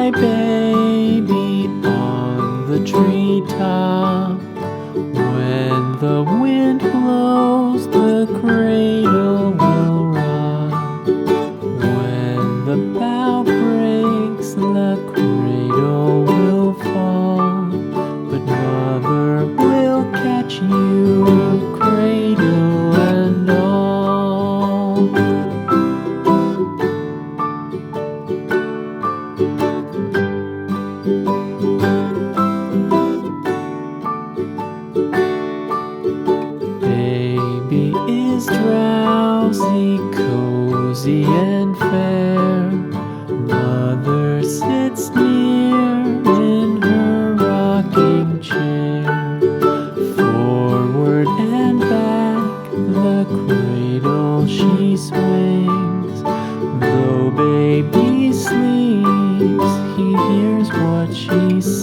my baby on the treetop. When the wind blows, the cradle will rock. When the bough breaks, the cradle will fall. But Mother will catch you, cradle and all. Baby is drowsy, cozy and fair. Mother sits near in her rocking chair. Forward and back, the cradle she swings. Though baby sleeps, he hears what she sings.